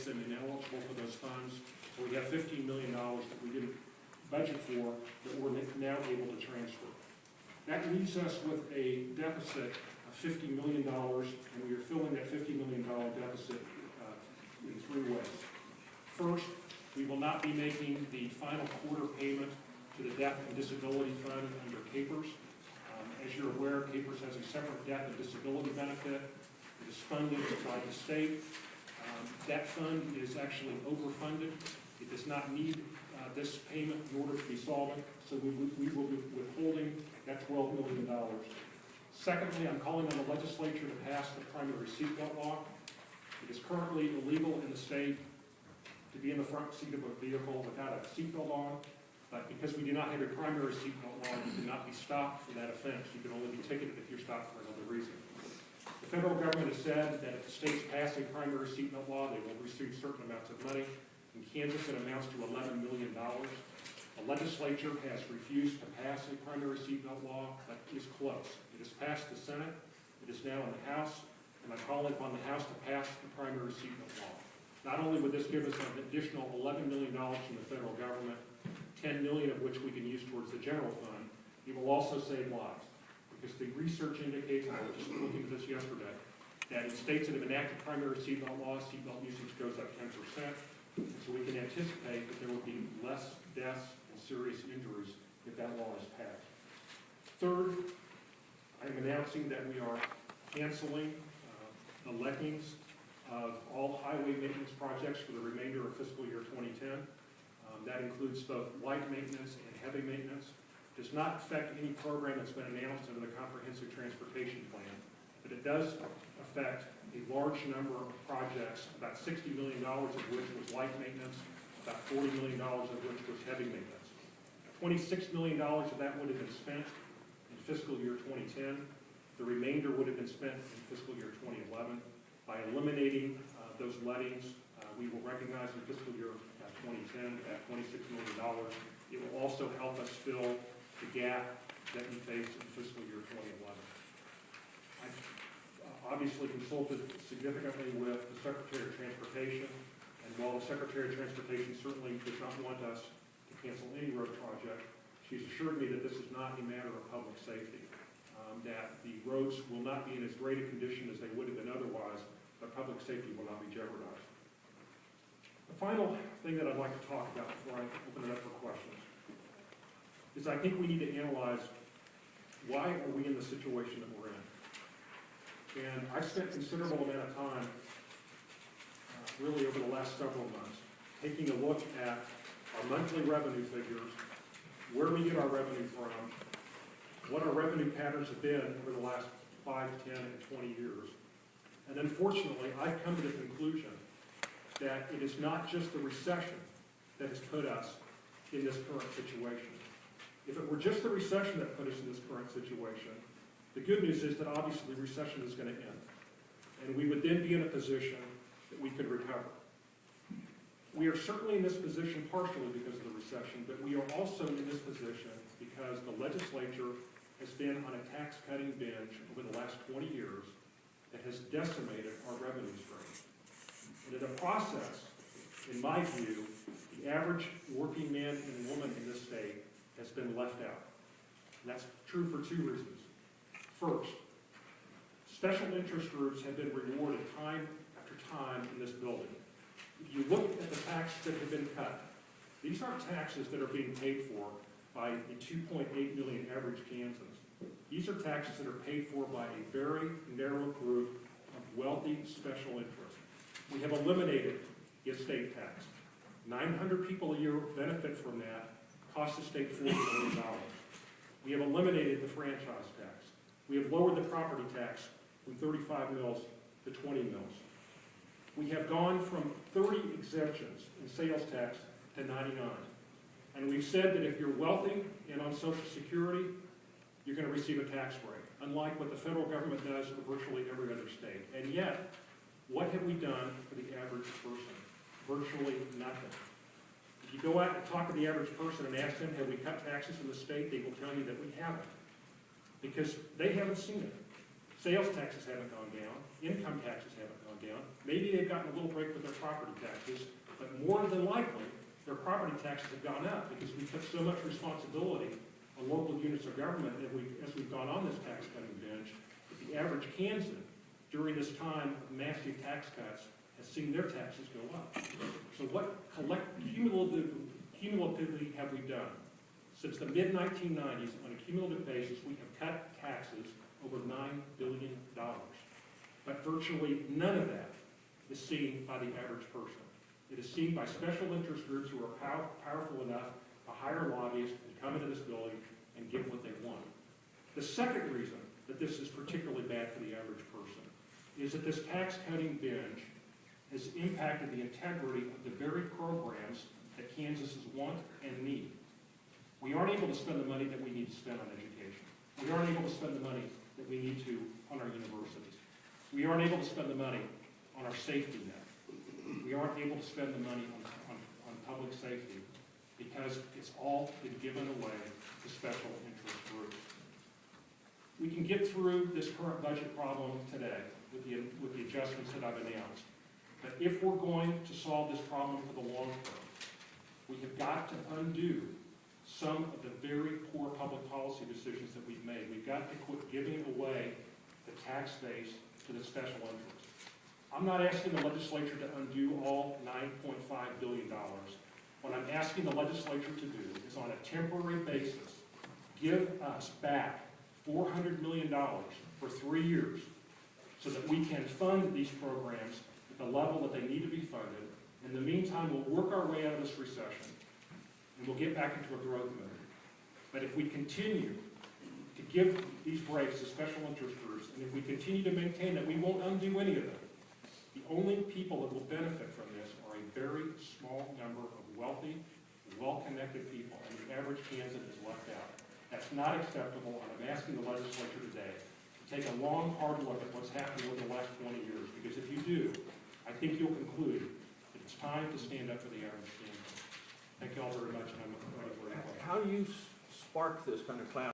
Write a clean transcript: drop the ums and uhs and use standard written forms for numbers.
them ineligible for those funds. So we have $15 million that we didn't budget for that we're now able to transfer. That leaves us with a deficit of $50 million, and we are filling that $50 million deficit in three ways. First, we will not be making the final quarter payment to the Death and Disability Fund under CAPERS. As you're aware, CAPERS has a separate death and disability benefit. It is funded by the state. That fund is actually overfunded. It does not need this payment in order to be solvent, so we will be withholding that $12 million. Secondly, I'm calling on the legislature to pass the primary seatbelt law. It is currently illegal in the state to be in the front seat of a vehicle without a seatbelt on, but because we do not have a primary seatbelt law, you cannot be stopped for that offense. You can only be ticketed if you're stopped for another reason. The federal government has said that if the states pass a primary seatbelt law, they will receive certain amounts of money. In Kansas, it amounts to $11 million. The legislature has refused to pass a primary seatbelt law, but is close. It has passed the Senate. It is now in the House, and I call upon the House to pass the primary seatbelt law. Not only would this give us an additional $11 million from the federal government, $10 million of which we can use towards the general fund, it will also save lives. Because the research indicates, and I was just looking at this yesterday, that in states that have enacted primary seatbelt laws, seatbelt usage goes up 10%. So we can anticipate that there will be less deaths and serious injuries if that law is passed. Third, I'm announcing that we are canceling the lettings of all highway maintenance projects for the remainder of fiscal year 2010. That includes both light maintenance and heavy maintenance. Does not affect any program that's been announced under the Comprehensive Transportation Plan, but it does affect a large number of projects, about $60 million of which was light maintenance, about $40 million of which was heavy maintenance. $26 million of that would have been spent in fiscal year 2010. The remainder would have been spent in fiscal year 2011. By eliminating those lettings, we will recognize in fiscal year 2010 at $26 million. It will also help us fill the gap that we faced in fiscal year 2011. I've obviously consulted significantly with the Secretary of Transportation, and while the Secretary of Transportation certainly does not want us to cancel any road project, she's assured me that this is not a matter of public safety, that the roads will not be in as great a condition as they would have been otherwise, but public safety will not be jeopardized. The final thing that I'd like to talk about before I open it up for questions is I think we need to analyze why are we in the situation that we're in. And I've spent a considerable amount of time, really over the last several months, taking a look at our monthly revenue figures, where we get our revenue from, what our revenue patterns have been over the last 5, 10, and 20 years. And unfortunately, I've come to the conclusion that it is not just the recession that has put us in this current situation. If it were just the recession that put us in this current situation, the good news is that obviously the recession is going to end. And we would then be in a position that we could recover. We are certainly in this position partially because of the recession, but we are also in this position because the legislature has been on a tax-cutting binge over the last 20 years that has decimated our revenue stream. And in the process, in my view, the average working man and woman in this state has been left out. And that's true for two reasons. First, special interest groups have been rewarded time after time in this building. If you look at the taxes that have been cut, these aren't taxes that are being paid for by the 2.8 million average Kansans. These are taxes that are paid for by a very narrow group of wealthy special interests. We have eliminated the estate tax. 900 people a year benefit from that, cost the state $40 million. We have eliminated the franchise tax. We have lowered the property tax from 35 mils to 20 mils. We have gone from 30 exemptions in sales tax to 99. And we've said that if you're wealthy and on Social Security, you're going to receive a tax break, unlike what the federal government does for virtually every other state. And yet, what have we done for the average person? Virtually nothing. If you go out and talk to the average person and ask them, have we cut taxes in the state, they will tell you that we haven't, because they haven't seen it. Sales taxes haven't gone down, income taxes haven't gone down. Maybe they've gotten a little break with their property taxes, but more than likely, their property taxes have gone up because we took so much responsibility on local units of government as we've gone on this tax cutting binge. But the average Kansan, during this time of massive tax cuts, has seen their taxes go up. So what cumulatively have we done? Since the mid-1990s, on a cumulative basis, we have cut taxes over $9 billion. But virtually none of that is seen by the average person. It is seen by special interest groups who are powerful enough to hire lobbyists and come into this building and get what they want. The second reason that this is particularly bad for the average person is that this tax cutting binge has impacted the integrity of the very programs that Kansas's want and need. We aren't able to spend the money that we need to spend on education. We aren't able to spend the money that we need to on our universities. We aren't able to spend the money on our safety net. We aren't able to spend the money on public safety because it's all been given away to special interest groups. We can get through this current budget problem today with the adjustments that I've announced. But if we're going to solve this problem for the long term, we have got to undo some of the very poor public policy decisions that we've made. We've got to quit giving away the tax base to the special interests. I'm not asking the legislature to undo all $9.5 billion. What I'm asking the legislature to do is, on a temporary basis, give us back $400 million for 3 years so that we can fund these programs at the level that they need to be funded. In the meantime, we'll work our way out of this recession, and we'll get back into a growth mode. But if we continue to give these breaks to special interest groups, and if we continue to maintain that we won't undo any of them, the only people that will benefit from this are a very small number of wealthy, well-connected people, and the average Kansan is left out. That's not acceptable, and I'm asking the legislature today to take a long, hard look at what's happened over the last 20 years, because if you do, I think you'll conclude that it's time to stand up for the average Kansan. Thank you all very much, and I'm ready for your questions. How do you spark this kind of cloud?